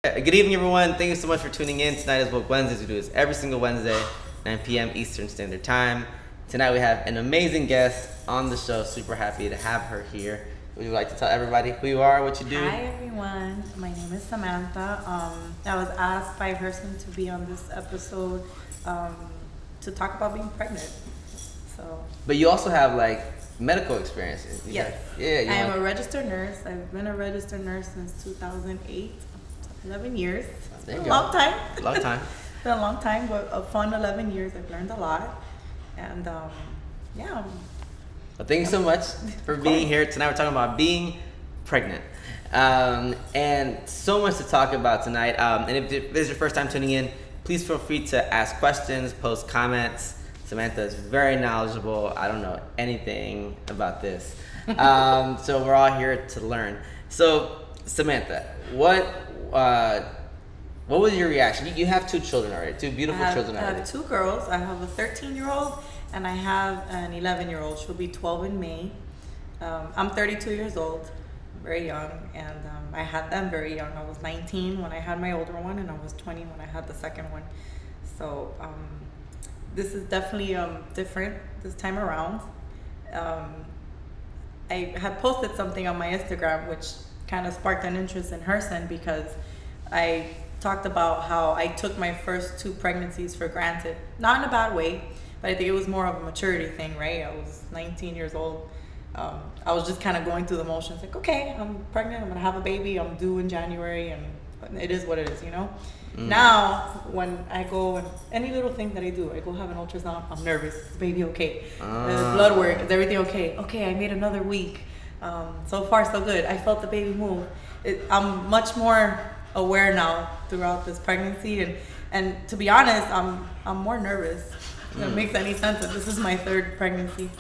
Good evening, everyone. Thank you so much for tuning in. Tonight is Woke Wednesdays. We do this every single Wednesday, 9 p.m. Eastern Standard Time. Tonight we have an amazing guest on the show. Super happy to have her here. Would you like to tell everybody who you are, what you do? Hi, everyone. My name is Samantha. I was asked by Aversions to be on this episode to talk about being pregnant. But you also have like medical experience. Yes. I am a registered nurse. I've been a registered nurse since 2008. 11 years. There you a go. long time. Long time. It's been a long time, but a fun 11 years. I've learned a lot. And yeah. Well, thank you so much for being here. Tonight we're talking about being pregnant. And so much to talk about tonight. And if this is your first time tuning in, please feel free to ask questions, post comments. Samantha is very knowledgeable. I don't know anything about this. So we're all here to learn. So Samantha, what was your reaction? You have two children already, two beautiful children already. I have two girls. I have a 13-year-old and I have an 11-year-old. She'll be 12 in May. I'm 32 years old, very young, and I had them very young. I was 19 when I had my older one, and I was 20 when I had the second one. So this is definitely different this time around. I had posted something on my Instagram which kind of sparked an interest in her son, because I talked about how I took my first two pregnancies for granted. Not in a bad way, but I think it was more of a maturity thing, right? I was 19 years old. I was just kind of going through the motions, like, okay, I'm pregnant, I'm gonna have a baby, I'm due in January, and it is what it is, you know? Now, when I go, and any little thing that I do, I go have an ultrasound, I'm nervous, is the baby okay? Blood work, is everything okay? Okay, I made another week. So far so good. I felt the baby move. I'm much more aware now throughout this pregnancy, and to be honest, I'm more nervous. If it makes any sense, that this is my third pregnancy.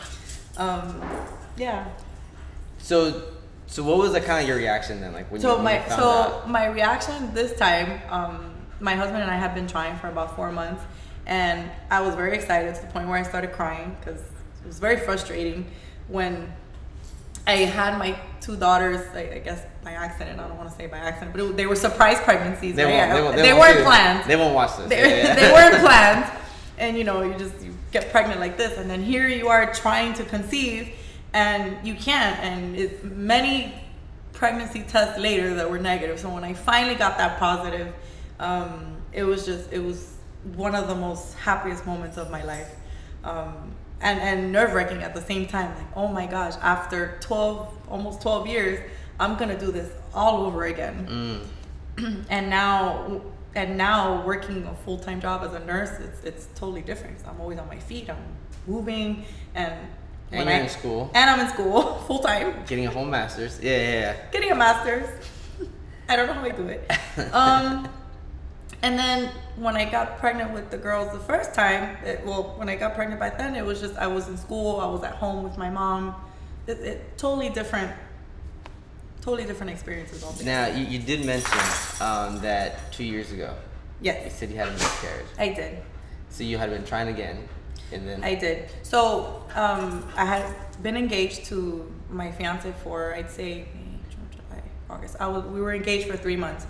Yeah. So what was the kind of your reaction then, like when you found out? My reaction this time, my husband and I have been trying for about 4 months, and I was very excited to the point where I started crying, because it was very frustrating when I had my two daughters, I guess by accident. I don't want to say by accident, but they were surprise pregnancies. They weren't planned. They won't watch this. They weren't planned. And you know, you get pregnant like this, and then here you are trying to conceive, and you can't. And it's many pregnancy tests later that were negative. So when I finally got that positive, it was one of the most happiest moments of my life. And nerve-wracking at the same time. Like, oh my gosh, after almost 12 years, I'm gonna do this all over again. And now working a full-time job as a nurse, it's totally different. So I'm always on my feet, I'm moving, and you're in school. And I'm in school full-time. Getting a home master's. Yeah. Getting a master's. I don't know how I do it. And then when I got pregnant with the girls the first time, when I got pregnant by then, it was just, I was in school, I was at home with my mom. Totally different experiences altogether. Now, you did mention that 2 years ago. Yes. You said you had a miscarriage. I did. So you had been trying again, and then? I did. So I had been engaged to my fiance for, I'd say, June, July, August. We were engaged for 3 months.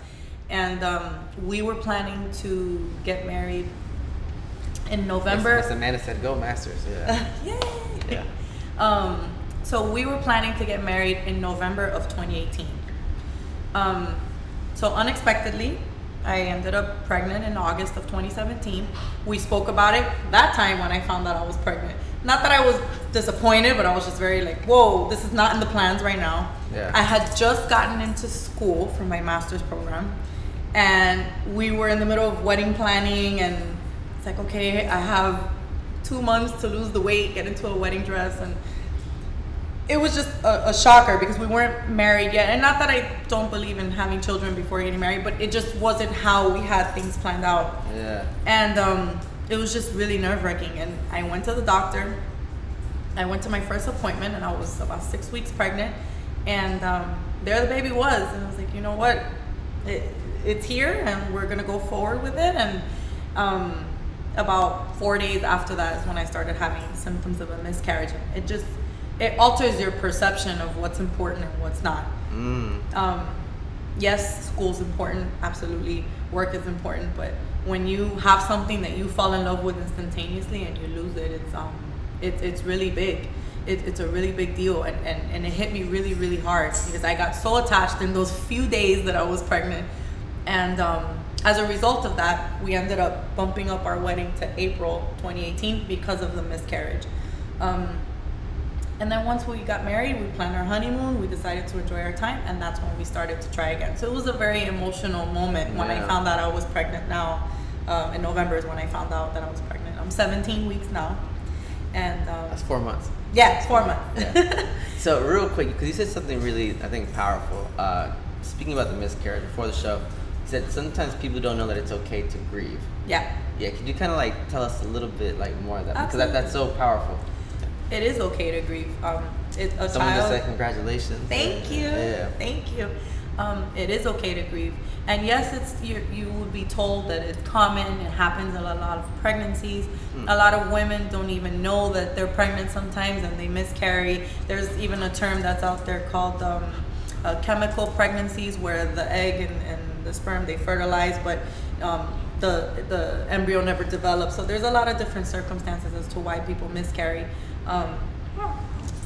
And we were planning to get married in November. Yes, Amanda said, "Go Masters!" Yeah. Yay! Yeah. So we were planning to get married in November of 2018. So unexpectedly, I ended up pregnant in August of 2017. We spoke about it that time when I found out I was pregnant. Not that I was disappointed, but I was just very like, whoa, this is not in the plans right now. Yeah. I had just gotten into school for my master's program. And we were in the middle of wedding planning, and it's like, okay, I have 2 months to lose the weight, get into a wedding dress, and it was just a shocker because we weren't married yet. And not that I don't believe in having children before getting married, but it just wasn't how we had things planned out. Yeah. And it was just really nerve-wracking. And I went to the doctor. I went to my first appointment, and I was about 6 weeks pregnant. And there the baby was, and I was like, you know what? It's here, and we're gonna go forward with it. And about 4 days after that is when I started having symptoms of a miscarriage. It alters your perception of what's important and what's not. yes, school's important, absolutely, work is important, but when you have something that you fall in love with instantaneously and you lose it, it's really big. It's a really big deal, and it hit me really, really hard because I got so attached in those few days that I was pregnant, and as a result of that, we ended up bumping up our wedding to April 2018 because of the miscarriage. And then once we got married, we planned our honeymoon, we decided to enjoy our time, and that's when we started to try again. So it was a very emotional moment when I found out I was pregnant now. In November is when I found out that I was pregnant. I'm 17 weeks now. And that's 4 months. Yeah, 4 months. Yeah. So real quick, because you said something really, I think, powerful. Speaking about the miscarriage before the show, you said sometimes people don't know that it's okay to grieve. Yeah. Yeah, could you kind of like tell us a little bit like more of that? Absolutely. Because that's so powerful. It is okay to grieve. Someone just said congratulations. Thank you. Yeah. Thank you. It is okay to grieve, and yes, you would be told that it's common. It happens in a lot of pregnancies. A lot of women don't even know that they're pregnant sometimes, and they miscarry. There's even a term that's out there called chemical pregnancies, where the egg and the sperm, they fertilize, but the embryo never develops. So there's a lot of different circumstances as to why people miscarry.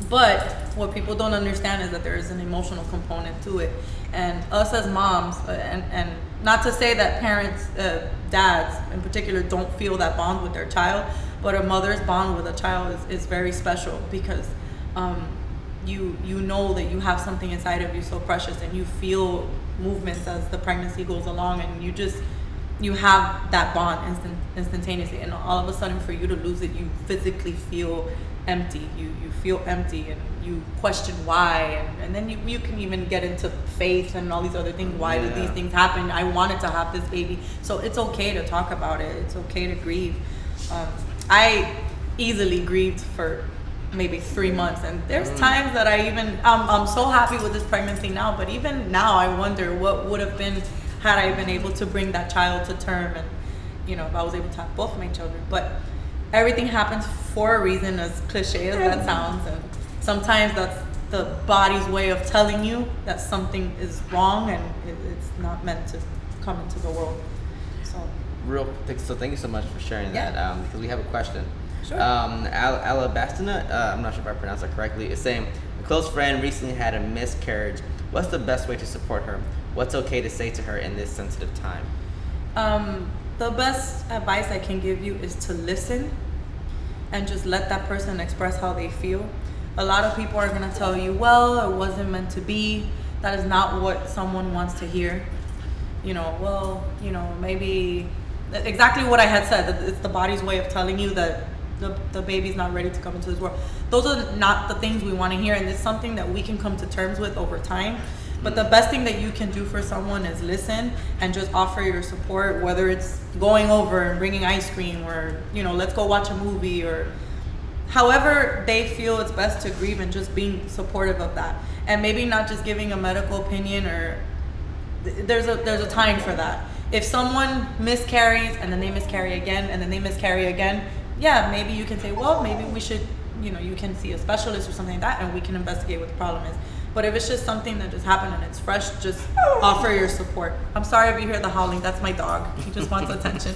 But what people don't understand is that there is an emotional component to it. And us as moms, and not to say that parents, dads in particular, don't feel that bond with their child, but a mother's bond with a child is very special, because you know that you have something inside of you so precious, and you feel movements as the pregnancy goes along, and you have that bond instantaneously, and all of a sudden for you to lose it, you physically feel empty. You feel empty, and you question why, and then you can even get into faith and all these other things. Why did these things happen? I wanted to have this baby. So it's okay to talk about it. It's okay to grieve. I easily grieved for maybe 3 months, and there's times that I'm so happy with this pregnancy now, but even now I wonder what would have been had I been able to bring that child to term, and if I was able to have both of my children. But everything happens for a reason, as cliche as that sounds, and sometimes that's the body's way of telling you that something is wrong, and it's not meant to come into the world. So thank you so much for sharing that, because we have a question. Sure. Alabastina, I'm not sure if I pronounced that correctly, is saying, a close friend recently had a miscarriage. What's the best way to support her? What's okay to say to her in this sensitive time? The best advice I can give you is to listen and just let that person express how they feel. A lot of people are going to tell you, well, it wasn't meant to be. That is not what someone wants to hear. Maybe exactly what I had said, that it's the body's way of telling you that the baby's not ready to come into this world. Those are not the things we want to hear, and it's something that we can come to terms with over time. But the best thing that you can do for someone is listen and just offer your support, whether it's going over and bringing ice cream, or let's go watch a movie, or however they feel it's best to grieve, and just being supportive of that. And maybe not just giving a medical opinion, or there's a time for that. If someone miscarries and then they miscarry again and then they miscarry again, yeah, maybe you can say, well, maybe we should, you can see a specialist or something like that, and we can investigate what the problem is. But if it's just something that just happened and it's fresh, just offer your support. I'm sorry if you hear the howling. That's my dog. He just wants attention.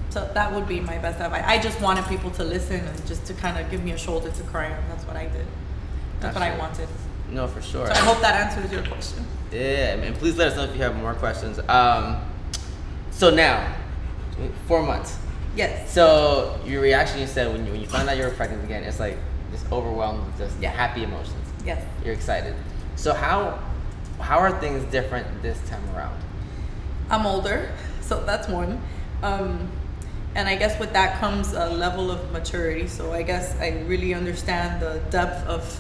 So that would be my best advice. I just wanted people to listen and just to kind of give me a shoulder to cry on. That's what I did. That's what I wanted. No, for sure. So I hope that answers your question. Yeah, and please let us know if you have more questions. So now, 4 months. Yes. So your reaction, you said when you found out you were pregnant again, it's like just overwhelmed with just happy emotions. Yes. You're excited. So how are things different this time around? I'm older, so that's one. And I guess with that comes a level of maturity. So I guess I really understand the depth of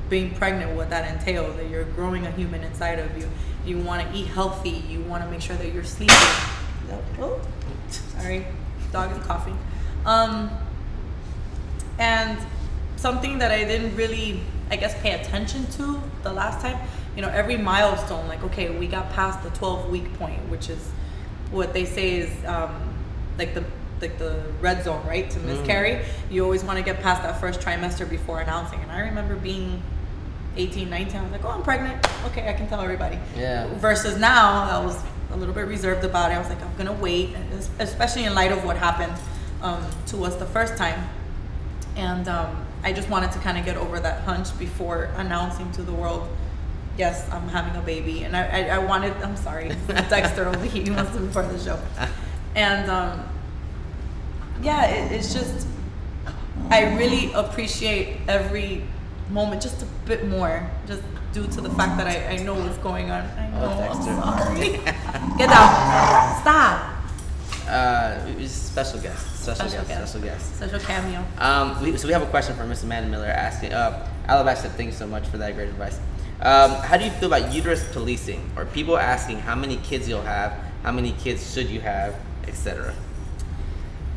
being pregnant, what that entails, that you're growing a human inside of you. You want to eat healthy. You want to make sure that you're sleeping. Oh, sorry. Dog is coughing. And something that I didn't really, I guess, pay attention to the last time, every milestone, like, okay, we got past the 12-week point, which is what they say is like the red zone, right, to miscarry. You always want to get past that first trimester before announcing. And I remember being 18, 19, I was like, oh, I'm pregnant. Okay, I can tell everybody. Yeah. Versus now, I was a little bit reserved about it. I was like, I'm gonna wait, especially in light of what happened to us the first time. And I just wanted to kind of get over that hunch before announcing to the world, yes, I'm having a baby. And I wanted, I'm sorry, Dexter over here, he wants to be part of the show. And yeah, it's just, I really appreciate every moment just a bit more, just due to the fact that I know what's going on. I know, I'm sorry. Get down. Stop. Special guest. Special cameo. So we have a question from Miss Amanda Miller asking, Alabaster, thanks so much for that great advice. How do you feel about uterus policing, or people asking how many kids you'll have, how many kids should you have, etc.?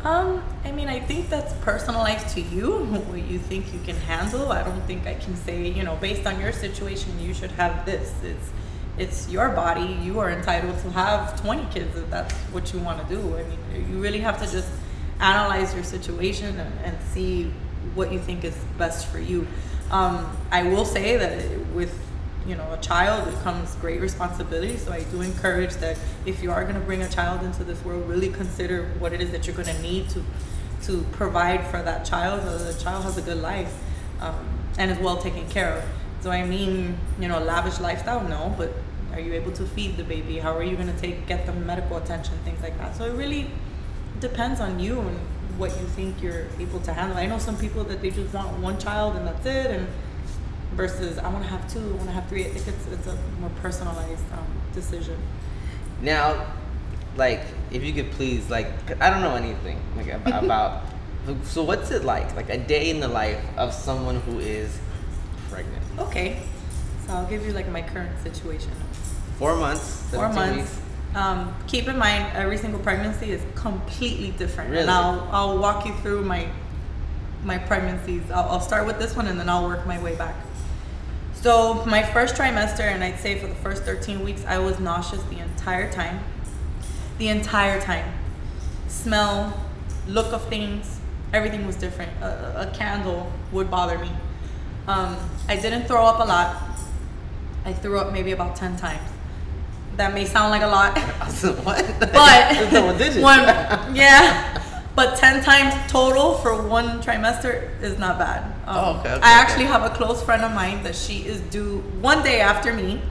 I mean, I think that's personalized to you, what you think you can handle. I don't think I can say, you know, based on your situation, you should have this. It's your body. You are entitled to have 20 kids if that's what you want to do. I mean, you really have to just analyze your situation and see what you think is best for you. I will say that with, you know, a child, it comes great responsibility. So I do encourage that if you are going to bring a child into this world, really consider what it is that you're going to need to provide for that child, so the child has a good life and is well taken care of. So I mean, you know, lavish lifestyle, no, but are you able to feed the baby? How are you going to get them medical attention, things like that. So it really depends on you and what you think you're able to handle. I know some people that they just want one child and that's it, and versus I want to have 2, I want to have 3. I think it's a more personalized decision. Now, like, if you could please, like, I don't know anything like about so what's it like a day in the life of someone who is pregnant? Okay, so I'll give you like my current situation. 4 months. 4 months. Weeks. Keep in mind, every single pregnancy is completely different. Really? And I'll walk you through my pregnancies. I'll start with this one and then I'll work my way back. So my first trimester, and I'd say for the first 13 weeks, I was nauseous the entire time. The entire time. Smell, look of things, everything was different. A candle would bother me. I didn't throw up a lot. I threw up maybe about 10 times. That may sound like a lot. What? But double digits. Yeah. But 10 times total for one trimester is not bad. Okay, I actually have a close friend of mine that she is due one day after me.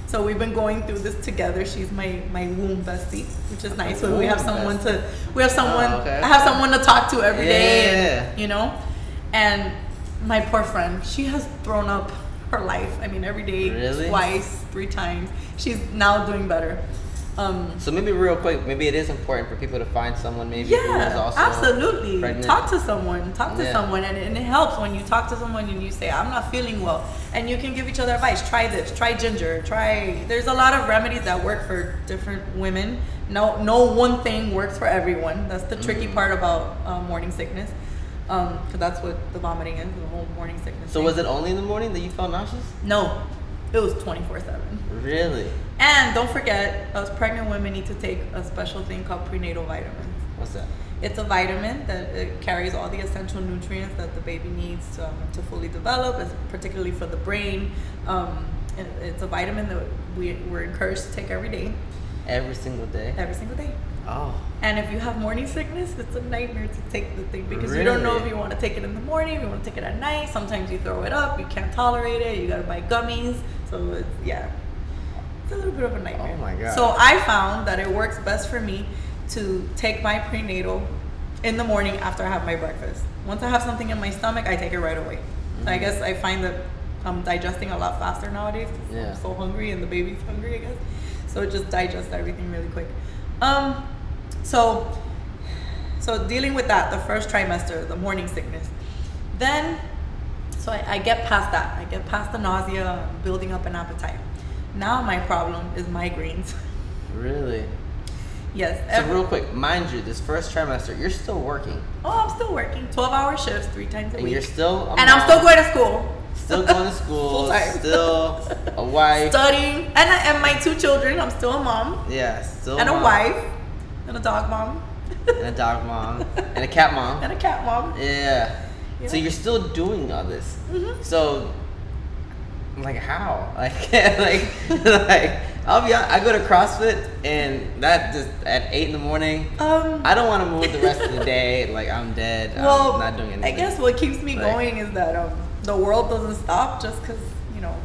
So we've been going through this together. She's my womb bestie, which is nice. So we have someone I have someone to talk to every day. And, you know, and my poor friend, she has thrown up her life. I mean, every day, really? Twice, 3 times. She's now doing better. So maybe real quick, maybe it is important for people to find someone maybe who is also absolutely pregnant. Talk to someone, and it helps when you talk to someone and you say, I'm not feeling well, and you can give each other advice. Try this, try ginger, there's a lot of remedies that work for different women. No one thing works for everyone. That's the tricky part about morning sickness, because that's what the vomiting is, the whole morning sickness So thing. Was it only in the morning that you felt nauseous? No, it was 24/7. Really? And don't forget, us pregnant women need to take a special thing called prenatal vitamins. What's that? It's a vitamin that it carries all the essential nutrients that the baby needs to fully develop, particularly for the brain. It's a vitamin that we're encouraged to take every day. Every single day? Every single day. Oh. And if you have morning sickness, it's a nightmare to take the thing because you don't know if you want to take it in the morning, if you want to take it at night. Sometimes you throw it up, you can't tolerate it, you got to buy gummies. So it's a little bit of a nightmare. Oh my God. So I found that it works best for me to take my prenatal in the morning after I have my breakfast. Once I have something in my stomach, I take it right away. Mm-hmm. I guess I find that I'm digesting a lot faster nowadays. Yeah. I'm so hungry and the baby's hungry, I guess. So it just digests everything really quick. So dealing with that, the first trimester, the morning sickness. Then, so I get past that. I get past the nausea, building up an appetite. Now my problem is migraines. Really? Yes. So real quick, mind you, this first trimester, you're still working. Oh, I'm still working. 12-hour shifts, 3 times a week. You're still and I'm still going to school. Still going to school. Still a wife. Studying. And my 2 children. I'm still a mom. Yeah, still and a mom. wife. And a dog mom. And a dog mom. And a cat mom. And a cat mom. Yeah. So you're still doing all this. Mm-hmm. So I'm like, how? Like I'll be honest, I go to CrossFit and that just at 8 in the morning. I don't want to move the rest of the day. Like I'm dead. Well, I'm not doing anything. I guess what keeps me going is that the world doesn't stop just because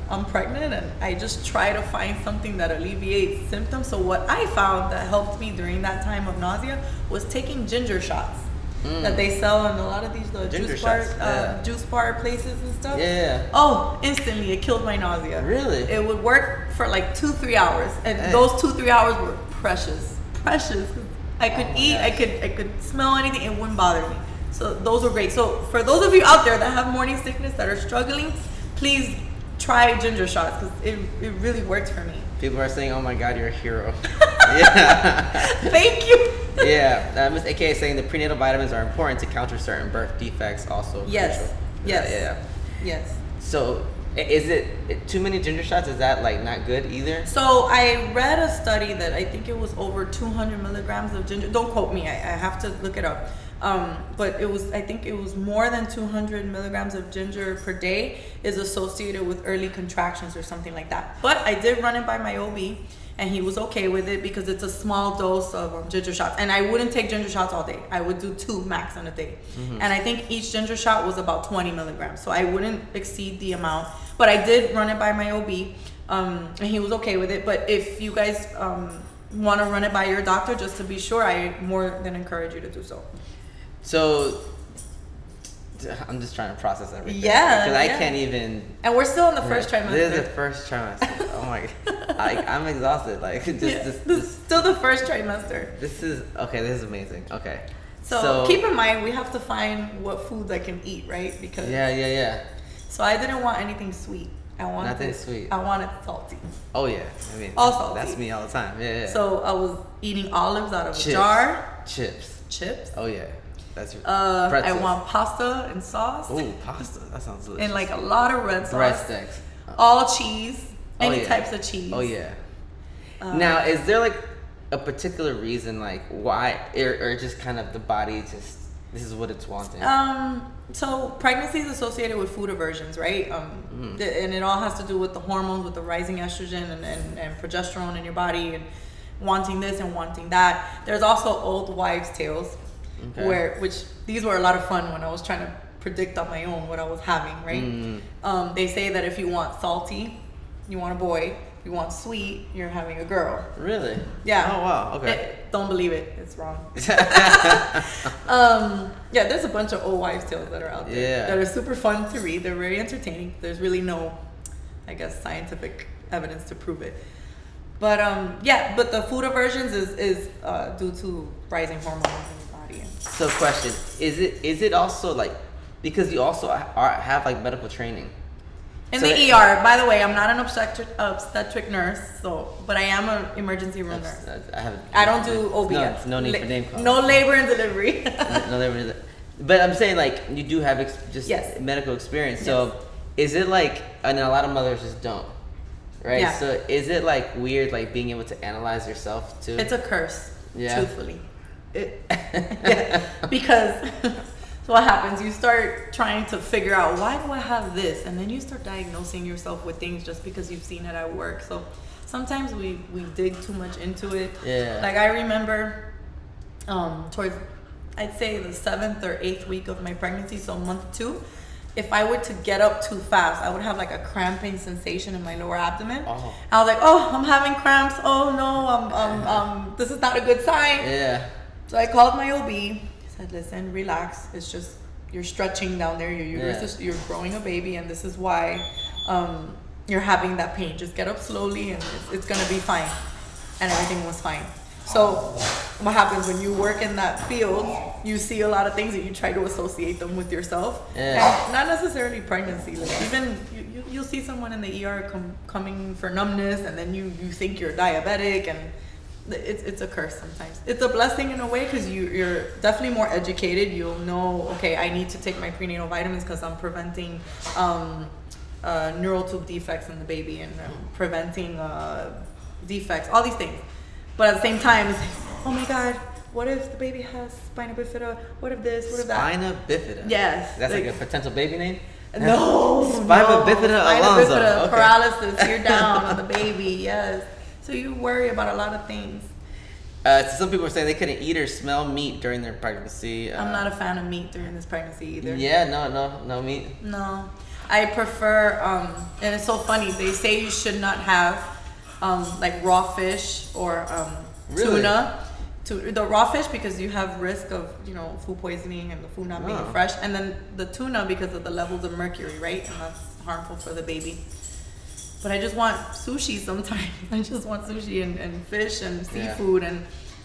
I'm pregnant, and I just try to find something that alleviates symptoms. So what I found that helped me during that time of nausea was taking ginger shots that they sell in a lot of these juice bar places and stuff. Yeah. Oh, instantly it killed my nausea. Really? It would work for like 2-3 hours, and those 2-3 hours were precious. I could eat, gosh. I could smell anything, it wouldn't bother me. So those were great. So for those of you out there that have morning sickness, that are struggling, please try ginger shots, because it really worked for me. People are saying, oh my God, you're a hero. Yeah. Thank you. Yeah. Ms. AK is saying the prenatal vitamins are important to counter certain birth defects also. Yes. Crucial. Yes. Yeah. Yes. So is it too many ginger shots? Is that like not good either? So I read a study that I think it was over 200 milligrams of ginger. Don't quote me. I have to look it up. But I think it was more than 200 milligrams of ginger per day is associated with early contractions or something like that. But I did run it by my OB, and he was okay with it because it's a small dose of ginger shots. And I wouldn't take ginger shots all day. I would do 2 max in a day. And I think each ginger shot was about 20 milligrams. So I wouldn't exceed the amount. But I did run it by my OB, and he was okay with it. But if you guys want to run it by your doctor, just to be sure, I more than encourage you to do so. So I'm just trying to process everything. Yeah. Because I can't even. And we're still in the first trimester. This is the first trimester. Oh my God. I'm exhausted. Like this is still the first trimester. This is This is amazing. Okay. So keep in mind, we have to find what foods I can eat, right? Because yeah. So I didn't want anything sweet. I wanted sweet. I wanted salty. Oh yeah. I mean, all salty. That's me all the time. Yeah. So I was eating olives out of a jar. Chips. Oh yeah. That's your I want pasta and sauce. Oh, pasta. That sounds delicious. And like a lot of red sauce. Breadsticks. All cheese. Any types of cheese. Oh yeah. Now, is there like a particular reason, like why, or just kind of the body just this is what it's wanting? So pregnancy is associated with food aversions, right? And it all has to do with the hormones, with the rising estrogen and progesterone in your body, and wanting this and wanting that. There's also old wives' tales. Okay. Which these were a lot of fun when I was trying to predict on my own what I was having, right? They say that if you want salty, you want a boy. If you want sweet, you're having a girl. Really? Yeah. Oh wow. Okay. Don't believe it. It's wrong. Yeah, there's a bunch of old wives' tales that are out there that are super fun to read. They're very entertaining. There's really no, I guess, scientific evidence to prove it. But but the food aversions is due to rising hormones. So question, is it also like, because you also have like medical training? In the ER, by the way, I'm not an obstetric nurse, but I am an emergency room nurse. I don't do OB. No need for name calling. No labor and delivery. No labor and delivery. But I'm saying like you do have medical experience. So is it like, and a lot of mothers just don't, right? Yeah. So is it like weird like being able to analyze yourself too? It's a curse, truthfully. Because so what happens, you start trying to figure out, why do I have this, and then you start diagnosing yourself with things just because you've seen it at work. So sometimes we dig too much into it. Like I remember towards, I'd say the 7th or 8th week of my pregnancy, so month 2, if I were to get up too fast, I would have like a cramping sensation in my lower abdomen. I was like, oh, I'm having cramps. Oh no, this is not a good sign. So I called my OB. He said, listen, relax. It's just, you're stretching down there. Your uterus you're growing a baby, and this is why you're having that pain. Just get up slowly, and it's going to be fine. And everything was fine. So what happens when you work in that field, you see a lot of things and you try to associate them with yourself. And not necessarily pregnancy. Like even you'll see someone in the ER coming for numbness, and then you think you're diabetic, and it's a curse sometimes. It's a blessing in a way, because you're definitely more educated. You'll know, okay, I need to take my prenatal vitamins because I'm preventing neural tube defects in the baby, and preventing defects, all these things. But at the same time, it's like, oh my God, what if the baby has spina bifida? What if this? What if that? Spina bifida? Yes. That's like a potential baby name? No, Spina bifida Alonso. Okay. Paralysis. You're down on the baby. Yes. So you worry about a lot of things. So some people are saying they couldn't eat or smell meat during their pregnancy. I'm not a fan of meat during this pregnancy either. Yeah, no meat. No, I prefer. And it's so funny. They say you should not have like raw fish or Really? tuna. The raw fish because you have risk of food poisoning and the food not being fresh, and then the tuna because of the levels of mercury, right? And that's harmful for the baby. But I just want sushi sometimes. I just want sushi and fish and seafood,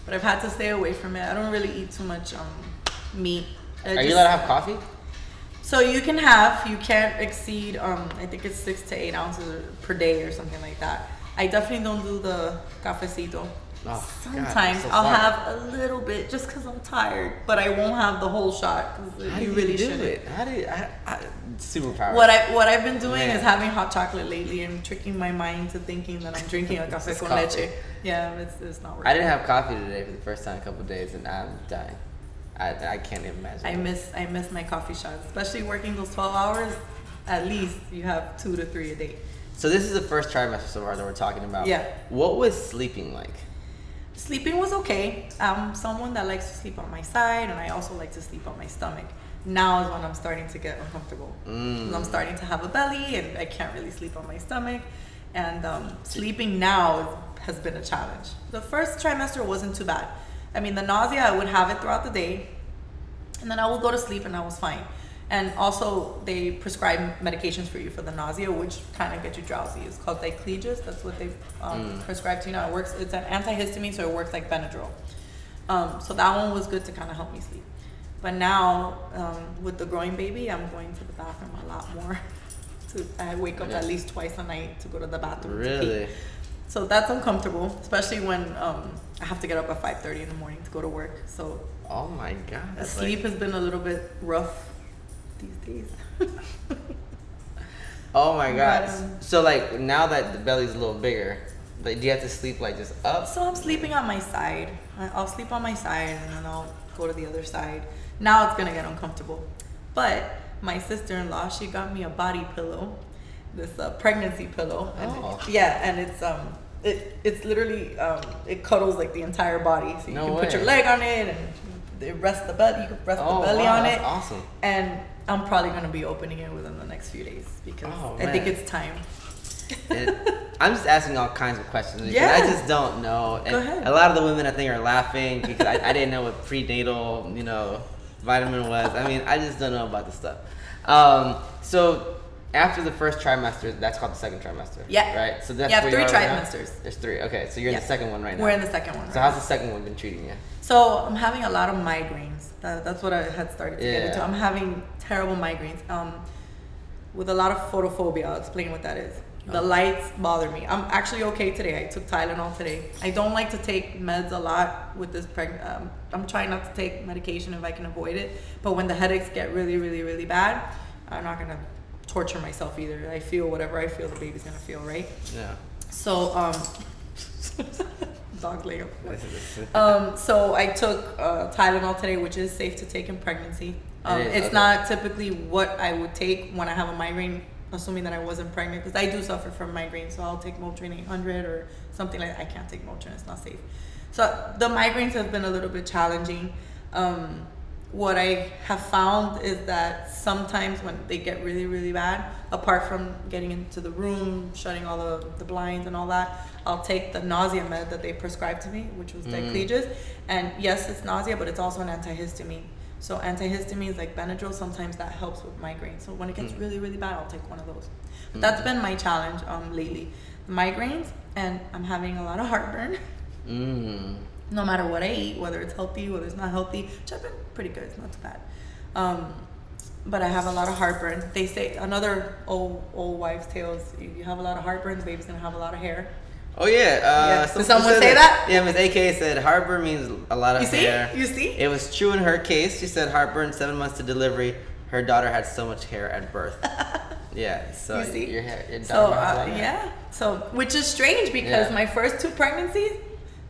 but I've had to stay away from it. I don't really eat too much meat. Are you allowed to have coffee? So you can't exceed I think it's 6 to 8 ounces per day or something like that. I definitely don't do the cafecito. Oh, sometimes God, I'll have a little bit just because I'm tired, but I won't have the whole shot. How do you really do it? How do you? Superpower. What I've been doing is having hot chocolate lately and tricking my mind to thinking that I'm drinking a café con leche. Yeah, it's not working. I didn't have coffee today for the first time in a couple of days, and I'm dying. I can't even imagine. I miss my coffee shots, especially working those 12 hours. At least you have 2 to 3 a day. So this is the first trimester so far that we're talking about. Yeah. What was sleeping like? Sleeping was okay. I'm someone that likes to sleep on my side, and I also like to sleep on my stomach. Now is when I'm starting to get uncomfortable. I'm starting to have a belly, and I can't really sleep on my stomach. And sleeping now has been a challenge. The first trimester wasn't too bad. I mean, the nausea, I would have it throughout the day, and then I would go to sleep, and I was fine. And also, they prescribe medications for you for the nausea, which kind of get you drowsy. It's called Diclegis. That's what they prescribe to you now. It works. It's an antihistamine, so it works like Benadryl. So that one was good to kind of help me sleep. But now, with the growing baby, I'm going to the bathroom a lot more. I wake up at least twice a night to go to the bathroom. Really? So that's uncomfortable, especially when I have to get up at 5:30 in the morning to go to work. So. Oh my God. Sleep has been a little bit rough these days. Oh my God. So like now that the belly's a little bigger, like do you have to sleep like just up? So I'm sleeping on my side. I'll sleep on my side and then I'll go to the other side. Now it's gonna get uncomfortable. But my sister-in-law, she got me a body pillow, this pregnancy pillow. And and it's literally it cuddles like the entire body. So you can put your leg on it and it rests the belly. You can rest the belly on it. Awesome. And I'm probably gonna be opening it within the next few days because I think it's time. I'm just asking all kinds of questions because I just don't know. And go ahead. A lot of the women I think are laughing because I didn't know what prenatal, vitamin was. I mean, I just don't know about this stuff. So after the first trimester, that's called the second trimester. Yeah. Right. So that's 3 trimesters. There's 3. Okay. So you're in the second one right now. We're in the second one. So how's the second one been treating you? So I'm having a lot of migraines. That's what I had started to get into. I'm having terrible migraines. With a lot of photophobia. I'll explain what that is. The lights bother me. I'm actually okay today. I took Tylenol today. I don't like to take meds a lot with this I'm trying not to take medication if I can avoid it. But when the headaches get really, really, really bad, I'm not gonna torture myself either. I feel whatever I feel, the baby's gonna feel, right? Yeah. So dog's leg up. So I took Tylenol today, which is safe to take in pregnancy. It's not typically what I would take when I have a migraine, assuming that I wasn't pregnant, because I do suffer from migraine. So I'll take Motrin 800 or something like that. I can't take Motrin, it's not safe. So the migraines have been a little bit challenging. What I have found is that sometimes when they get really, really bad, apart from getting into the room, shutting all the blinds and all that, I'll take the nausea med that they prescribed to me, which was Diclegis. And yes, it's nausea, but it's also an antihistamine. So antihistamines like Benadryl, sometimes that helps with migraines. So when it gets really, really bad, I'll take one of those. But that's been my challenge lately. Migraines, and I'm having a lot of heartburn. No matter what I eat, whether it's healthy, whether it's not healthy, which I've been pretty good, it's not too bad. But I have a lot of heartburn. They say, another old wives' tales, you have a lot of heartburn, the baby's gonna have a lot of hair. Oh yeah. Did someone say that? Yeah, Ms. AK said heartburn means a lot of hair. You see? It was true in her case. She said heartburn, 7 months to delivery. Her daughter had so much hair at birth. Yeah, so you see? Your daughter yeah. So which is strange because my first 2 pregnancies,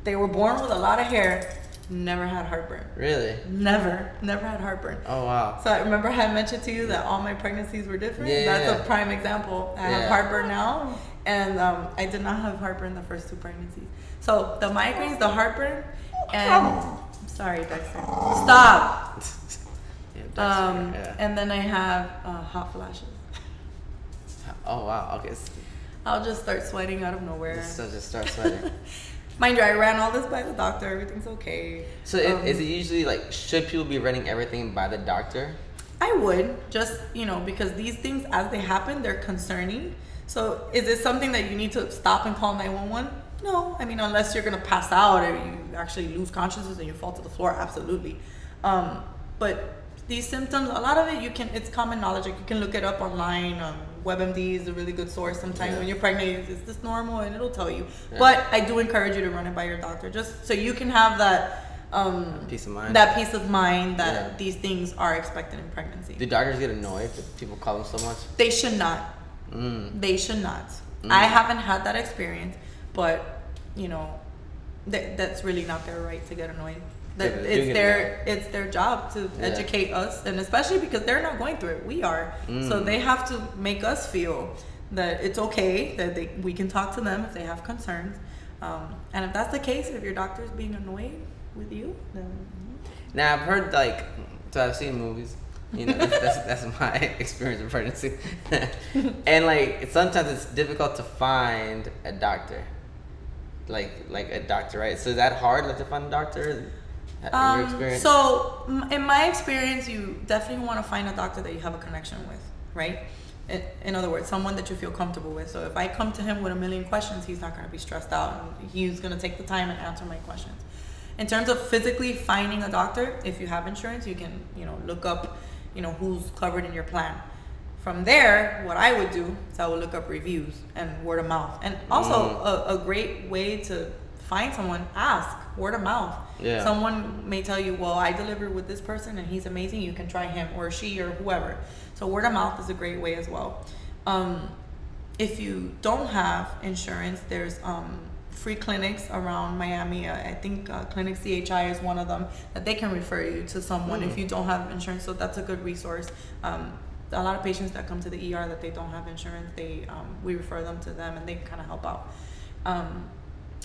they were born with a lot of hair. Never had heartburn. Really? Never had heartburn. Oh wow. So I remember I had mentioned to you that all my pregnancies were different. That's a prime example. I have heartburn now, and I did not have heartburn the first 2 pregnancies. So the migraines, the heartburn, and sorry, Dexter, stop. And then I have hot flashes. Oh wow. Okay. I'll just start sweating out of nowhere. Just start sweating. Mind you, I ran all this by the doctor. Everything's okay. So is it usually like, should people be running everything by the doctor? I would, just, because these things, as they happen, they're concerning. So is it something that you need to stop and call 911? No. I mean, unless you're going to pass out or you actually lose consciousness and you fall to the floor, absolutely. But these symptoms, a lot of it, it's common knowledge. Like, you can look it up online. WebMD is a really good source. Sometimes when you're pregnant, is this normal? And it'll tell you. Yeah. But I do encourage you to run it by your doctor, just so you can have that peace of mind. That peace of mind that these things are expected in pregnancy. Do doctors get annoyed that people call them so much? They should not. They should not. I haven't had that experience, but that's really not their right to get annoyed. It's their job to educate us, and especially because they're not going through it, we are. So they have to make us feel that it's okay, that we can talk to them if they have concerns, and if that's the case, if your doctor is being annoyed with you, then now I've heard, so I've seen movies, that's my experience in pregnancy, and sometimes it's difficult to find a doctor, like a doctor, right? So is that hard, to find a doctor? So in my experience, you definitely want to find a doctor that you have a connection with, right? In other words, someone that you feel comfortable with. So if I come to him with a million questions, he's not going to be stressed out, and he's going to take the time and answer my questions. In terms of physically finding a doctor, if you have insurance, you can look up who's covered in your plan. From there, what I would do is I would look up reviews and word of mouth, and also a great way to find someone, ask, word of mouth. Yeah. Someone may tell you, well, I delivered with this person and he's amazing, you can try him, or she, or whoever. So word of mouth is a great way as well. If you don't have insurance, there's free clinics around Miami. I think Clinic CHI is one of them, that they can refer you to someone if you don't have insurance. So that's a good resource. A lot of patients that come to the ER that they don't have insurance, we refer them to them, and they kind of help out.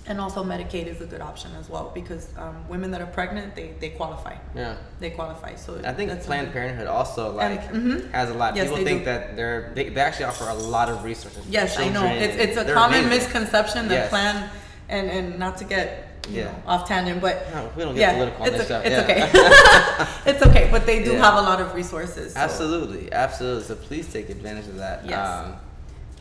And also Medicaid is a good option as well, because women that are pregnant, they qualify. Yeah. They qualify. So I think Planned Parenthood also has a lot. Yes, people think that they actually offer a lot of resources. Yes, I know. It's a common misconception that Planned, and not to get off tangent, but no, we don't get political on this stuff. It's okay. It's okay, but they do have a lot of resources. So. Absolutely. So please take advantage of that. Yes.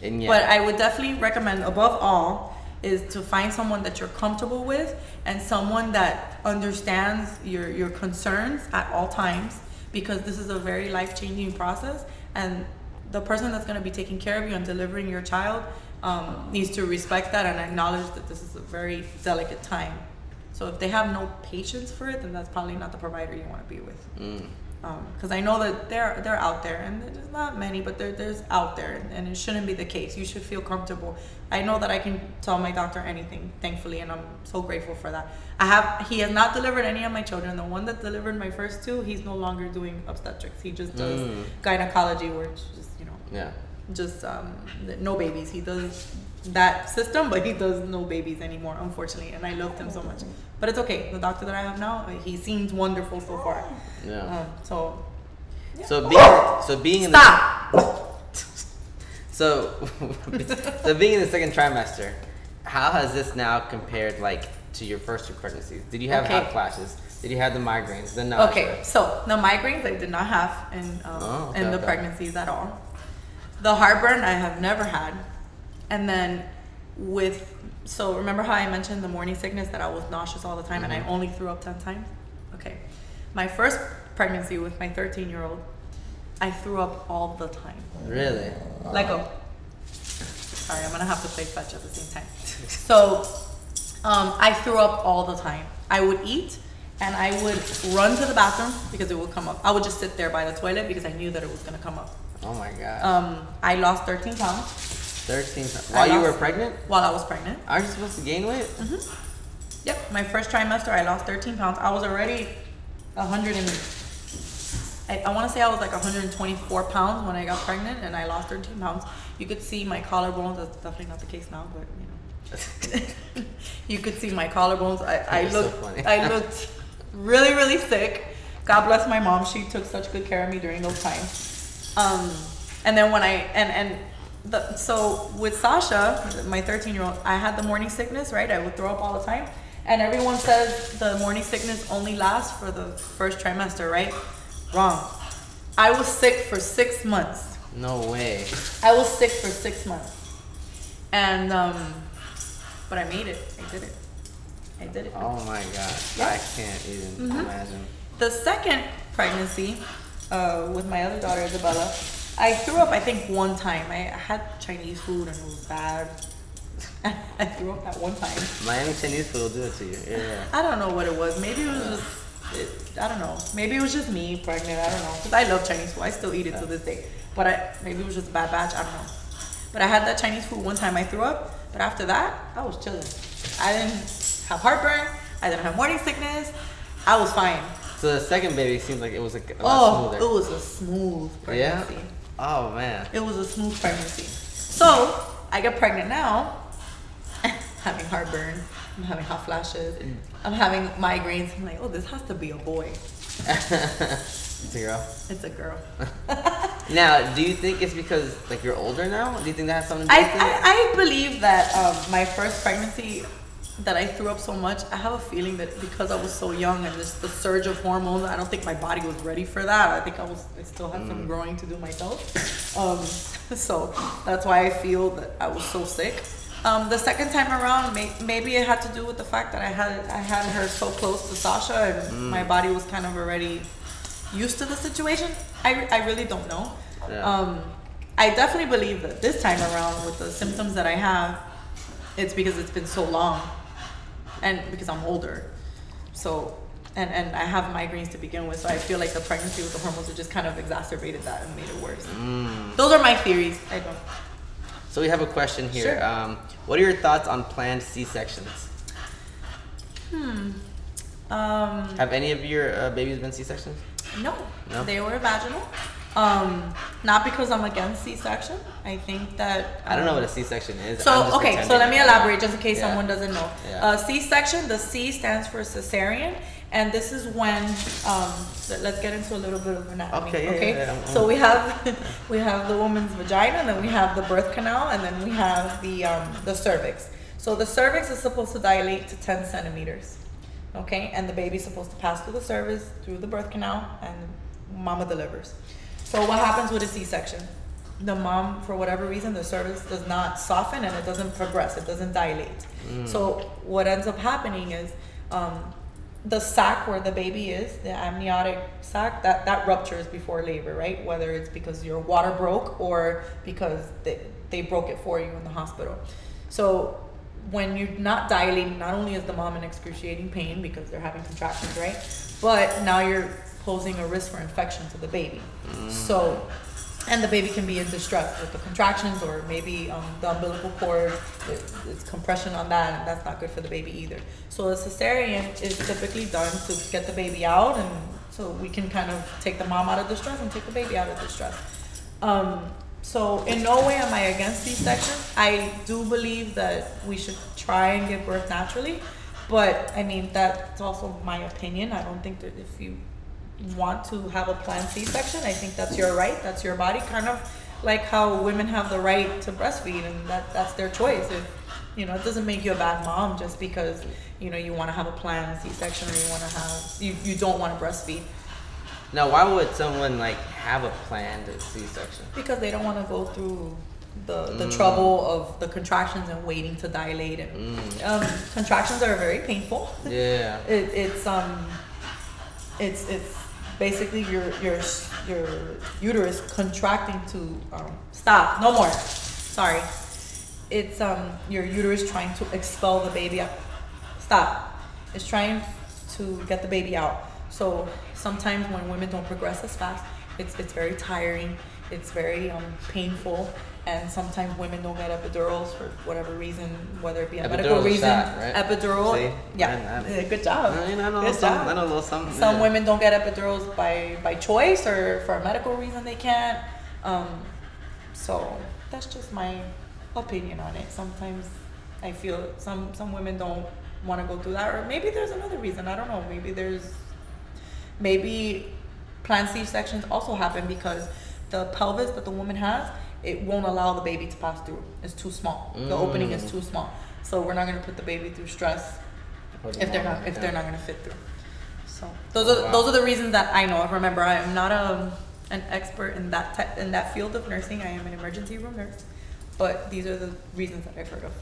But I would definitely recommend, above all, is to find someone that you're comfortable with, and someone that understands your concerns at all times, because this is a very life-changing process, and the person that's going to be taking care of you and delivering your child needs to respect that and acknowledge that this is a very delicate time. So if they have no patience for it, then that's probably not the provider you want to be with. Because I know that they're out there, and there's not many, but there's out there, and it shouldn't be the case. You should feel comfortable. I know that I can tell my doctor anything, thankfully, and I'm so grateful for that. He has not delivered any of my children. The one that delivered my first 2, he's no longer doing obstetrics. He just does gynecology, which just no babies. He does that system, but he does no babies anymore, unfortunately, and I loved him so much. But it's okay. The doctor that I have now, he seems wonderful so far. Yeah. So being in being in the second trimester, how has this now compared to your first 2 pregnancies? Did you have hot flashes? Did you have the migraines? The nausea? Okay, so the migraines I did not have in the pregnancies at all. The heartburn I have never had. And then so remember how I mentioned the morning sickness, that I was nauseous all the time and I only threw up 10 times? Okay. My first pregnancy with my 13-year-old, I threw up all the time. Really? Sorry, I'm going to have to play fetch at the same time. So I threw up all the time. I would eat and I would run to the bathroom because it would come up. I would just sit there by the toilet because I knew that it was going to come up. Oh my God. I lost 13 pounds. 13 pounds. While you were pregnant? While I was pregnant. Aren't you supposed to gain weight? Yep, my first trimester, I lost 13 pounds. I was already 100 and I want to say I was like 124 pounds when I got pregnant, and I lost 13 pounds. You could see my collarbones. That's definitely not the case now, but you know, you could see my collarbones. I looked really, really sick. God bless my mom. She took such good care of me during those times. And then when so with Sasha, my 13-year-old, I had the morning sickness, right? I would throw up all the time. And everyone says the morning sickness only lasts for the first trimester, right? Wrong. I was sick for 6 months. No way. I was sick for 6 months. And, but I made it. I did it. Oh my gosh. Yeah. I can't even imagine. The second pregnancy, with my other daughter, Isabella, I threw up, I think, one time. I had Chinese food and it was bad. I threw up that one time. Miami Chinese food will do it to you. Yeah. I don't know what it was. Maybe it was just, I don't know. Maybe it was just me pregnant. I don't know. Because I love Chinese food. I still eat it to this day. But maybe it was just a bad batch. I don't know. But I had that Chinese food one time. I threw up. But after that, I was chilling. I didn't have heartburn. I didn't have morning sickness. I was fine. So the second baby seemed like it was like a lot smoother. It was a smooth pregnancy. Yeah? Oh man. It was a smooth pregnancy. So I get pregnant now. Having heartburn, I'm having hot flashes, I'm having migraines. I'm like, oh, this has to be a boy. It's a girl. It's a girl. Now, do you think it's because like you're older now? Do you think that has something to do with it? I believe that my first pregnancy, that I threw up so much, I have a feeling that because I was so young and just the surge of hormones, I don't think my body was ready for that. I think I still had some growing to do myself. So that's why I feel that I was so sick. The second time around, maybe it had to do with the fact that I had her so close to Sasha, and my body was kind of already used to the situation. I really don't know. Yeah. I definitely believe that this time around, with the symptoms that I have, it's because it's been so long, and because I'm older. So, and I have migraines to begin with, so I feel like the pregnancy with the hormones have just kind of exacerbated that and made it worse. Those are my theories. I don't. So we have a question here. Sure. What are your thoughts on planned C-sections? Have any of your babies been C-sections? No, they were vaginal. Not because I'm against C-section. I think that I don't know what a C-section is. So okay, so let me elaborate just in case someone doesn't know. Yeah. C-section, the C stands for cesarean, and this is when let's get into a little bit of anatomy. Okay. So we have the woman's vagina, and then we have the birth canal, and then we have the cervix. So the cervix is supposed to dilate to 10 centimeters. Okay, and the baby's supposed to pass through the cervix, through the birth canal, and mama delivers. So what happens with a C-section? The mom, for whatever reason, the cervix does not soften and it doesn't progress, it doesn't dilate. So what ends up happening is the sac where the baby is, the amniotic sac, that ruptures before labor, right? Whether it's because your water broke or because they broke it for you in the hospital. So when you're not dilating, not only is the mom in excruciating pain because they're having contractions, right? But now you're posing a risk for infection to the baby. So, and the baby can be in distress with the contractions, or maybe the umbilical cord, it's compression on that, and that's not good for the baby either. So a cesarean is typically done to get the baby out, and so we can kind of take the mom out of distress and take the baby out of distress. So in no way am I against C-section. I do believe that we should try and give birth naturally, but I mean, that's also my opinion. I don't think that if you want to have a planned C-section, I think that's your right, that's your body, kind of like how women have the right to breastfeed, and that's their choice. If it doesn't make you a bad mom just because you want to have a planned C-section, or you want to have you don't want to breastfeed. Now, why would someone like have a planned C-section? Because they don't want to go through the trouble of the contractions and waiting to dilate, and contractions are very painful. Yeah. It's basically your uterus contracting to stop. No more. Sorry. It's your uterus trying to expel the baby out. Stop. It's trying to get the baby out. So sometimes when women don't progress as fast, it's very tiring. it's very painful, and sometimes women don't get epidurals for whatever reason, whether it be a medical reason. Shot, right? Epidural, See? yeah, good job. I know Good some, job. I know a little something. Some women don't get epidurals by choice or for a medical reason they can't. So that's just my opinion on it. Sometimes I feel some women don't want to go through that, or maybe there's another reason. I don't know. Maybe planned C-sections also happen because the pelvis that the woman has, it won't allow the baby to pass through. It's too small. The opening is too small. So we're not going to put the baby through stress if they're not going to fit through. So those are the reasons that I know. Remember, I am not an expert in that field of nursing. I am an emergency room nurse, but these are the reasons that I've heard of.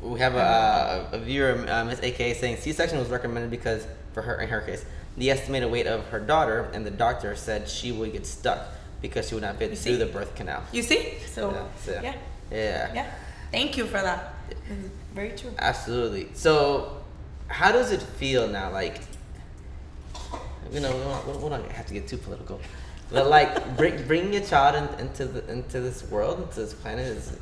We have a viewer, Miss AKA, saying C-section was recommended because, in her case, the estimated weight of her daughter, and the doctor said she would get stuck because she would not fit through the birth canal. You see? Yeah. Thank you for that. It's very true. Absolutely. So, how does it feel now? Like, we don't have to get too political, but like bringing a child into this world, into this planet is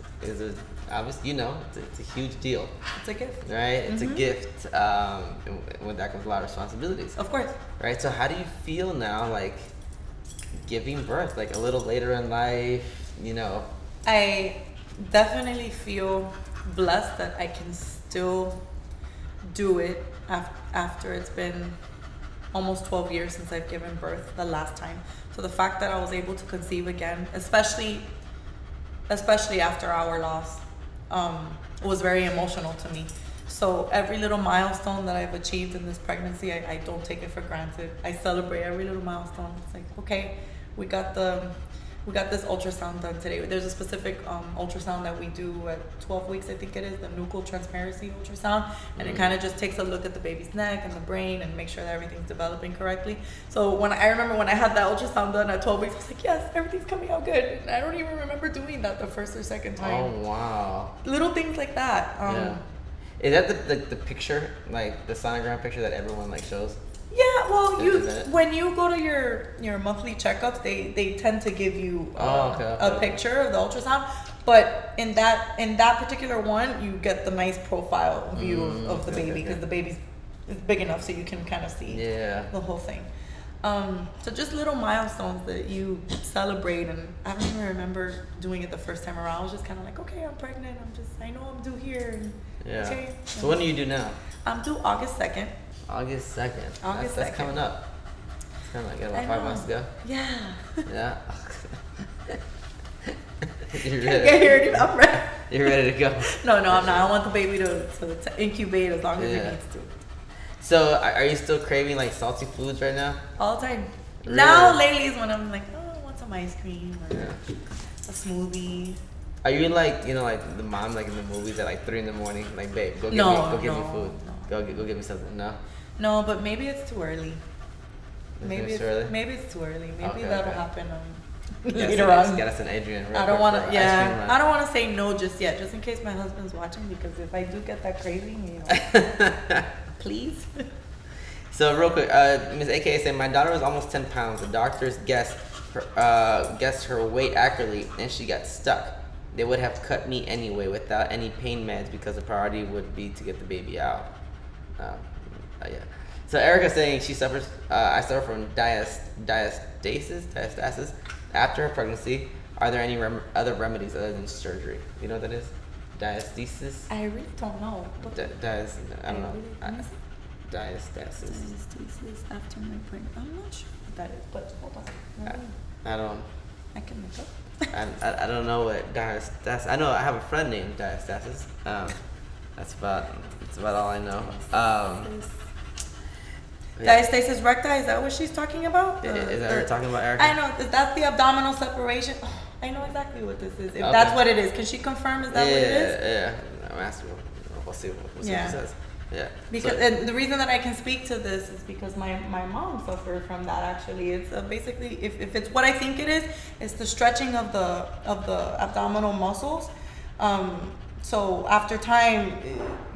obviously, it's a huge deal. It's a gift. Right? It's a gift. And with that comes a lot of responsibilities. Of course. Right? So how do you feel now, like, giving birth, like a little later in life, I definitely feel blessed that I can still do it after it's been almost 12 years since I've given birth the last time. So the fact that I was able to conceive again, especially after our loss, was very emotional to me. So every little milestone that I've achieved in this pregnancy, I don't take it for granted. I celebrate every little milestone. It's like, okay, we got this ultrasound done today. There's a specific ultrasound that we do at 12 weeks, I think it is, the nuchal transparency ultrasound, and it kind of just takes a look at the baby's neck and the brain and make sure that everything's developing correctly. So I remember when I had that ultrasound done at 12 weeks, I was like, yes, everything's coming out good. And I don't even remember doing that the first or second time. Oh, wow. Little things like that. Yeah. Is that the picture, like the sonogram picture that everyone like shows? Yeah, well, when you go to your monthly checkups, they tend to give you a picture of the ultrasound. But in that particular one, you get the nice profile view of the baby because the baby's big enough so you can kind of see the whole thing. So just little milestones that you celebrate, and I don't even remember doing it the first time around. I was just kind of like, okay, I'm pregnant. I know I'm due here. And, okay. So when do you do now? I'm due August 2nd. August 2nd. That's coming up. It's kind of like about 5 months ago. Yeah. Yeah. I'm ready. You're ready to go. No, I'm not. I want the baby to incubate as long as it needs to. So, are you still craving like salty foods right now? All the time. Really? Now, lately is when I'm like, oh, I want some ice cream or a smoothie. Are you like, like the mom like in the movies at like 3 in the morning, like, babe, go get me food. No. Go get me something. No. No, but maybe it's too early. Maybe it's too early. Maybe that'll happen later on. Get us an Adrian. I don't want to. Yeah, I don't want to say no just yet, just in case my husband's watching. Because if I do get that craving, please. So real quick, Ms. AKA saying my daughter was almost 10 pounds. The doctors guessed her weight accurately, and she got stuck. They would have cut me anyway without any pain meds because the priority would be to get the baby out. Yeah. So Erica's saying she suffers. I suffer from diastasis after her pregnancy. Are there any other remedies other than surgery? You know what that is? Diastasis? I really don't know. I don't know. Diastasis. Diastasis after my pregnancy. I'm not sure what that is, but hold on. I can look up. I don't know what diastasis. I know I have a friend named Diastasis. That's about all I know. Diastasis recti, is that what she's talking about? Is that what you're talking about, Erica? I know, that's the abdominal separation. Oh, I know exactly what this is. If that's what it is. Can she confirm, is that what it is? Yeah. I'm asking her. We'll see what she says. Yeah. Because and the reason that I can speak to this is because my mom suffered from that actually. It's basically, if it's what I think it is, it's the stretching of the abdominal muscles so after time,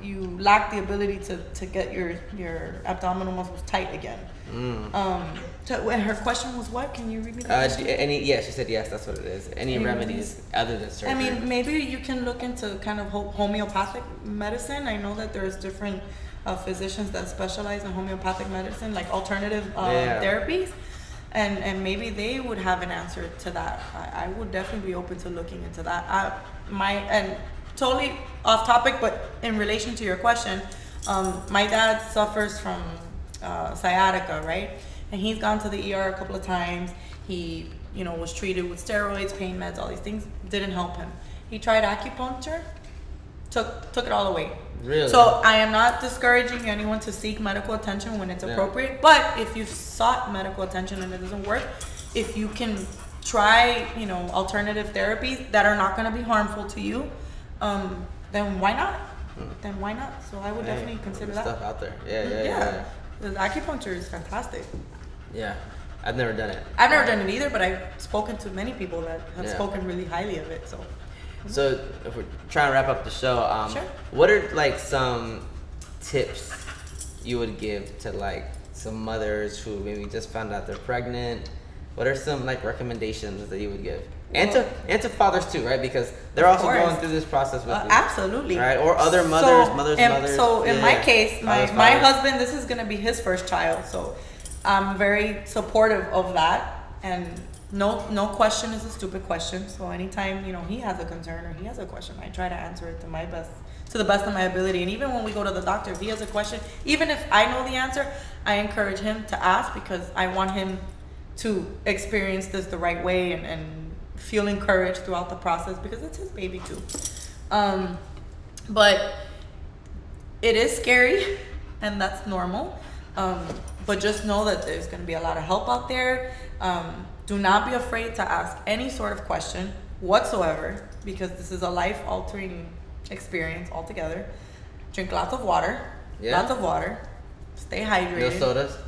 you lack the ability to get your abdominal muscles tight again. So her question was what? Can you read me that? She said yes, that's what it is. Any remedies other than surgery? I mean, maybe you can look into kind of homeopathic medicine. I know that there's different physicians that specialize in homeopathic medicine, like alternative therapies. And maybe they would have an answer to that. I would definitely be open to looking into that. And totally off topic, but in relation to your question, my dad suffers from sciatica, right? And he's gone to the ER a couple of times. He, was treated with steroids, pain meds, all these things. Didn't help him. He tried acupuncture, took it all away. Really? So I am not discouraging anyone to seek medical attention when it's appropriate. But if you've sought medical attention and it doesn't work, if you can try, alternative therapies that are not going to be harmful to you, then why not? Then why not? So I would definitely consider that. Stuff out there. Yeah. The acupuncture is fantastic. Yeah. I've never done it. I've never done it either, but I've spoken to many people that have spoken really highly of it. So if we're trying to wrap up the show, sure. What are like some tips you would give to like some mothers who maybe just found out they're pregnant? What are some like recommendations that you would give? And to fathers too, right? Because they're also going through this process with you. Absolutely. Right? Or other mothers, mothers. So in my case, my husband, this is going to be his first child. So I'm very supportive of that. And no question is a stupid question. So anytime, he has a concern or he has a question, I try to answer it to the best of my ability. And even when we go to the doctor, if he has a question, even if I know the answer, I encourage him to ask because I want him to experience this the right way and feel encouraged throughout the process because it's his baby too. But it is scary and that's normal. But just know that there's going to be a lot of help out there. Do not be afraid to ask any sort of question whatsoever because this is a life-altering experience altogether. Drink lots of water. Yeah. Lots of water. Stay hydrated. No sodas?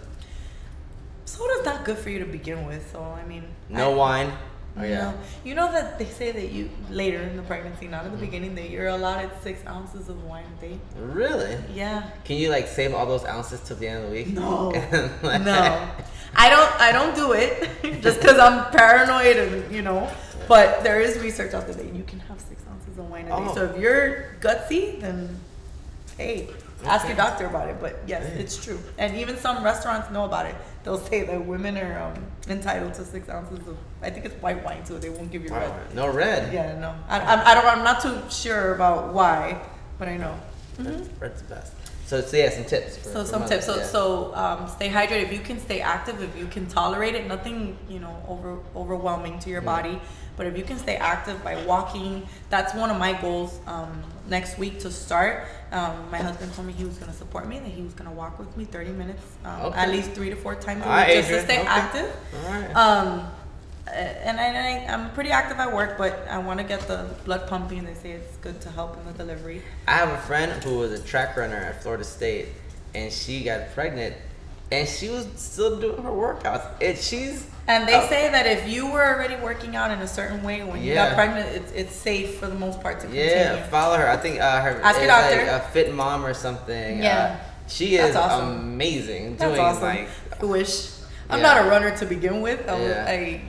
Soda's not good for you to begin with, so I mean... No wine? Oh, yeah. You know that they say that you, later in the pregnancy, not in the beginning, that you're allotted 6 ounces of wine a day. Really? Yeah. Can you like save all those ounces till the end of the week? No. No. I don't do it just because I'm paranoid and, but there is research out there that you can have 6 ounces of wine a day. So if you're gutsy, then hey, ask your doctor about it. But yes, it's true. And even some restaurants know about it. They'll say that women are entitled to 6 ounces of, I think it's white wine too. They won't give you red. No red. Yeah, no. I'm not too sure about why, but I know. Red's the best. So yeah, some tips. For some tips. So stay hydrated. If you can stay active, if you can tolerate it, nothing overwhelming to your body. But if you can stay active by walking, that's one of my goals next week to start. My husband told me he was going to support me, that he was going to walk with me 30 minutes, at least 3 to 4 times a week, just to stay active. All right. And I'm pretty active at work, but I want to get the blood pumping. They say it's good to help in the delivery. I have a friend who was a track runner at Florida State, and she got pregnant, and she was still doing her workouts. And they say that if you were already working out in a certain way when you got pregnant, it's safe for the most part to continue. Yeah, follow her. I think her ask your doctor. Like a Fit Mom or something. Yeah, she is amazing. That's awesome. I wish. I'm not a runner to begin with. A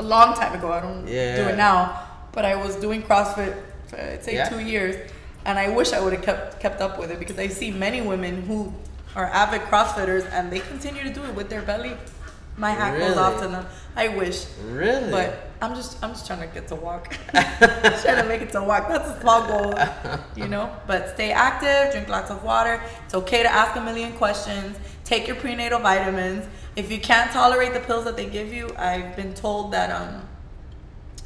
long time ago. I don't do it now, but I was doing CrossFit for I'd say 2 years, and I wish I would have kept up with it because I see many women who are avid CrossFitters and they continue to do it with their belly. My hat goes off to them. I wish. Really? But I'm just trying to get to walk. Trying to make it to walk. That's a small goal, But stay active, drink lots of water. It's okay to ask a million questions. Take your prenatal vitamins. If you can't tolerate the pills that they give you, I've been told that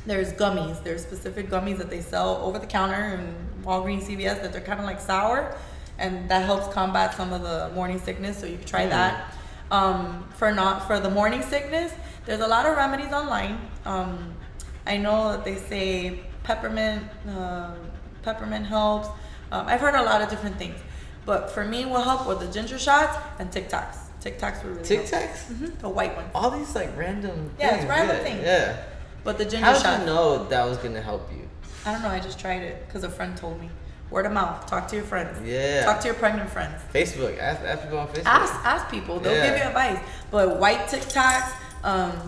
there's gummies. There's specific gummies that they sell over the counter in Walgreens, CVS that they're kind of like sour, and that helps combat some of the morning sickness. So you can try that. For the morning sickness, there's a lot of remedies online. I know that they say peppermint helps. I've heard a lot of different things, but for me, what helped were the ginger shots and Tic Tacs. Tic Tacs were really Tic Tacs? The white ones. All these like random things. Yeah, it's random things. Yeah. But the ginger How shots. did you know that was gonna help you? I don't know. I just tried it because a friend told me. Word of mouth. Talk to your friends. Yeah. Talk to your pregnant friends. Facebook. Ask people on Facebook. Ask people. They'll give you advice. But white Tic Tacs,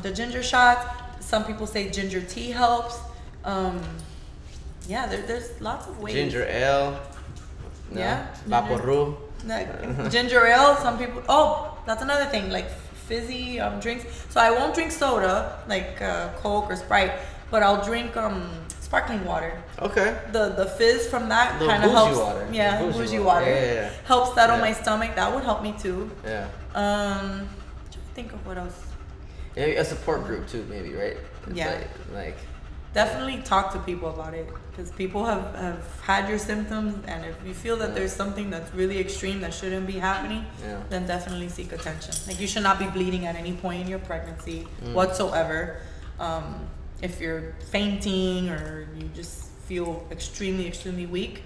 the ginger shots. Some people say ginger tea helps. Yeah, there's lots of ways. Ginger ale. No. Yeah. Vaporru. Ginger ale. Some people. Oh, that's another thing. Like fizzy drinks. So I won't drink soda like Coke or Sprite, but I'll drink sparkling water. Okay. The fizz from that kind of helps. Water. Yeah, bougie water. Yeah. Helps settle my stomach. That would help me too. Yeah. Trying to think of what else. Yeah, a support group too, maybe, right? It's yeah. Like. Definitely talk to people about it, because people have had your symptoms, and if you feel that there's something that's really extreme that shouldn't be happening, then definitely seek attention. Like, you should not be bleeding at any point in your pregnancy whatsoever. If you're fainting or you just feel extremely weak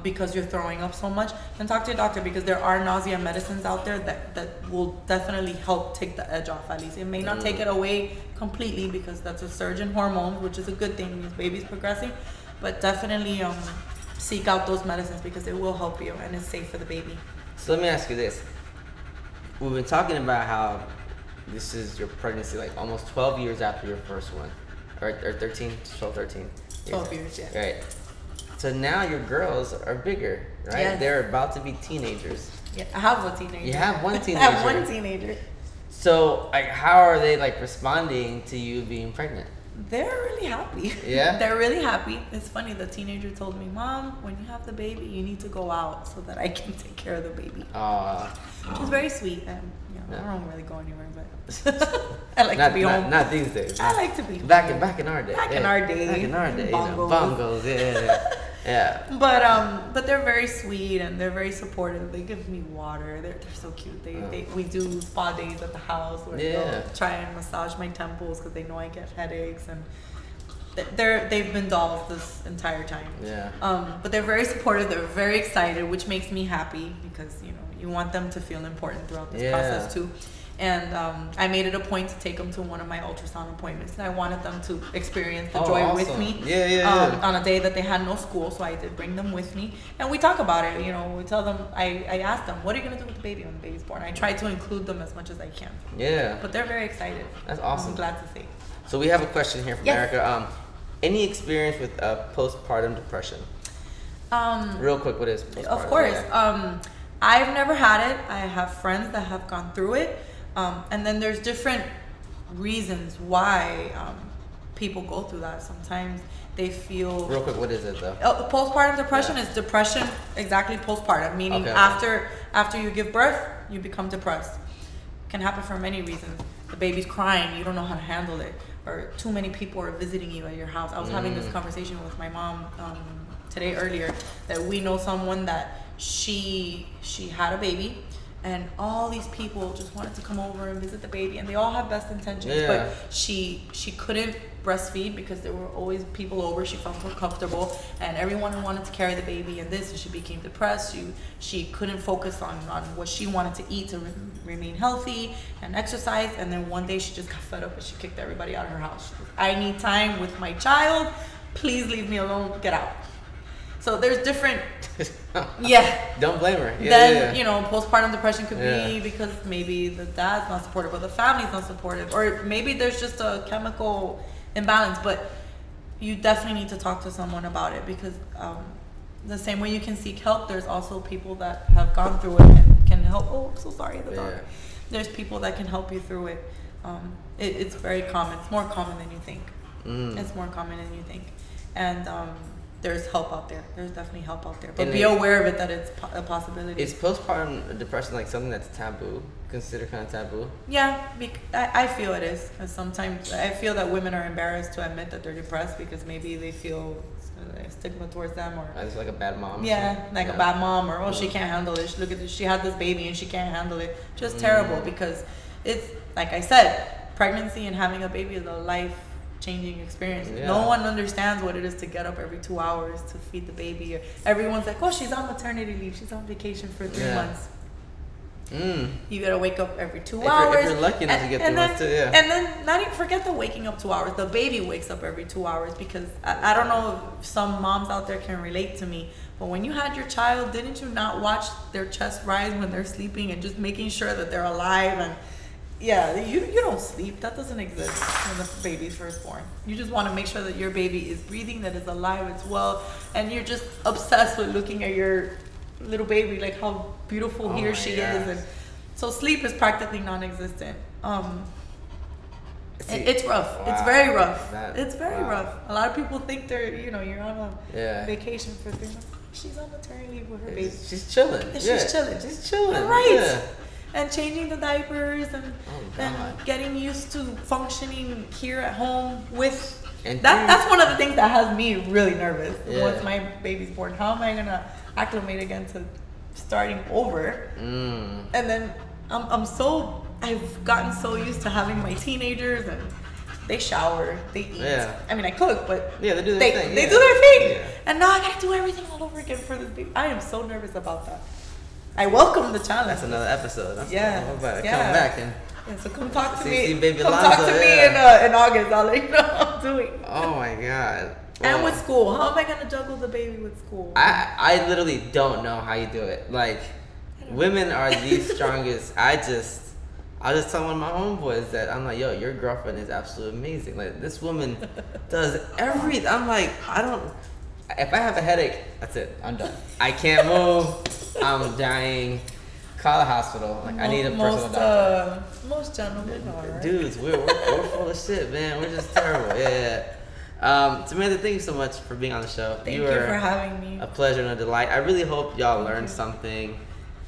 because you're throwing up so much, then talk to your doctor, because there are nausea medicines out there that will definitely help take the edge off. At least it may not take it away completely, because that's a surge in hormones, which is a good thing when this baby's progressing, but definitely seek out those medicines, because it will help you and it's safe for the baby. So let me ask you this. We've been talking about how this is your pregnancy, like almost 12 years after your first one, or 13, 12, 13. 12 years, yeah. Right. So now your girls are bigger, right? Yes. They're about to be teenagers. Yeah, I have one teenager. You have one teenager. I have one teenager. So, like, how are they, like, responding to you being pregnant? They're really happy. Yeah? They're really happy. It's funny, the teenager told me, Mom, when you have the baby, you need to go out so that I can take care of the baby. Which is very sweet. And, I don't really go anywhere, but I like to be home. Not these days. I like to be home. Back in our day. Back in our day. Bongos. Bongos, yeah. Yeah. But they're very sweet and they're very supportive. They give me water. They're so cute. We do spa days at the house where they'll try and massage my temples because they know I get headaches, and they've been dolls this entire time. Yeah. But they're very supportive. They're very excited, which makes me happy, because you want them to feel important throughout this process too. And I made it a point to take them to one of my ultrasound appointments, and I wanted them to experience the joy with me. On a day that they had no school, so I did bring them with me, and we talk about it. We tell them. I asked them, "What are you gonna do with the baby when the baby's born?" I try to include them as much as I can. Yeah. But they're very excited. That's awesome. I'm glad to say. So we have a question here from Erica. Any experience with postpartum depression? Real quick, what is postpartum? Of course. I've never had it. I have friends that have gone through it. And then there's different reasons why people go through that. Sometimes they feel... Real quick, what is it though? Postpartum depression is depression exactly postpartum, meaning after you give birth, you become depressed. It can happen for many reasons. The baby's crying, you don't know how to handle it, or too many people are visiting you at your house. I was having this conversation with my mom today earlier, that we know someone that she had a baby, and all these people just wanted to come over and visit the baby, and they all have best intentions, but she couldn't breastfeed because there were always people over. She felt uncomfortable, and everyone wanted to carry the baby, and she became depressed. She couldn't focus on what she wanted to eat to remain healthy and exercise, and then one day she just got fed up and she kicked everybody out of her house. She goes, I need time with my child, please leave me alone, get out. So there's different, Don't blame her. Postpartum depression could be because maybe the dad's not supportive or the family's not supportive, or maybe there's just a chemical imbalance. But you definitely need to talk to someone about it, because the same way you can seek help, there's also people that have gone through it and can help. Oh, I'm so sorry, the dog. There's people that can help you through it. It's very common. It's more common than you think. It's more common than you think. And there's help out there. There's definitely help out there. But be aware of it, that it's a possibility. Is postpartum depression like something that's taboo? Considered kind of taboo? Yeah, I feel it is. Because sometimes I feel that women are embarrassed to admit that they're depressed, because maybe they feel a stigma towards them, or it's like a bad mom. Yeah, like a bad mom, or she can't handle it. Look at this, she had this baby and she can't handle it. Just terrible, because it's, like I said, pregnancy and having a baby is a life-changing experience. No one understands what it is to get up every 2 hours to feed the baby. Or everyone's like, oh, she's on maternity leave, she's on vacation for 3 months. You gotta wake up every 2 hours. If you're lucky enough to get the ones too, yeah. And then not even forget the waking up 2 hours. The baby wakes up every 2 hours because I don't know if some moms out there can relate to me, but when you had your child, didn't you not watch their chest rise when they're sleeping and just making sure that they're alive? And yeah, you don't sleep. That doesn't exist when the baby's first born. You just want to make sure that your baby is breathing, that is alive, it's well, and you're just obsessed with looking at your little baby, like how beautiful he or she is. And so sleep is practically non-existent. It's rough. Wow. It's very rough. It's very rough. A lot of people think they're, you're on a vacation for 3 months. She's on maternity leave with her baby. She's chilling. She's chilling. She's chilling. Right. Yeah. And changing the diapers and getting used to functioning here at home with. And that's one of the things that has me really nervous. Once my baby's born, how am I gonna acclimate again to starting over? And then I've gotten so used to having my teenagers, and they shower, they eat. Yeah. I mean, I cook, but they do their thing. They do their thing. Yeah. And now I gotta do everything all over again for this baby. I am so nervous about that. I welcome the challenge. That's another episode. Come back and so come talk to see me. Baby come Lonzo, talk to me in August. I'll let you know how I'm doing. Oh my God. Well, and with school, how am I gonna juggle the baby with school? I literally don't know how you do it. Like, women are the strongest. I just tell one of my homeboys that I'm like, yo, your girlfriend is absolutely amazing. Like, this woman does everything. I'm like, if I have a headache, that's it. I'm done. I can't move. I'm dying. Call a hospital. Like, I need a personal doctor. Most gentlemen are. Dudes, we're full of shit, man. We're just terrible. Yeah. Samantha, thank you so much for being on the show. Thank you for having me. A pleasure and a delight. I really hope y'all learned something.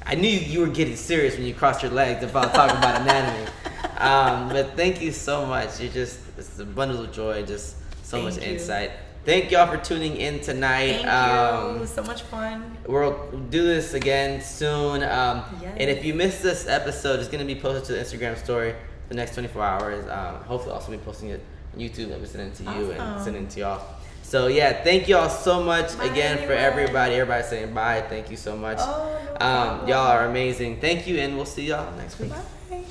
I knew you were getting serious when you crossed your legs about talking about anatomy. But thank you so much. It's a bundle of joy, just so much insight. Thank y'all for tuning in tonight. Thank you. It was so much fun. We'll do this again soon. And if you missed this episode, it's going to be posted to the Instagram story for the next 24 hours. Hopefully, I'll also be posting it on YouTube. I'll be sending it to you and sending it to y'all. So, thank y'all so much again for everybody. Everybody saying bye. Thank you so much. Y'all are amazing. Thank you, and we'll see y'all next week. Bye.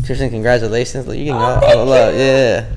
Tristan, congratulations. You can go all love. Yeah.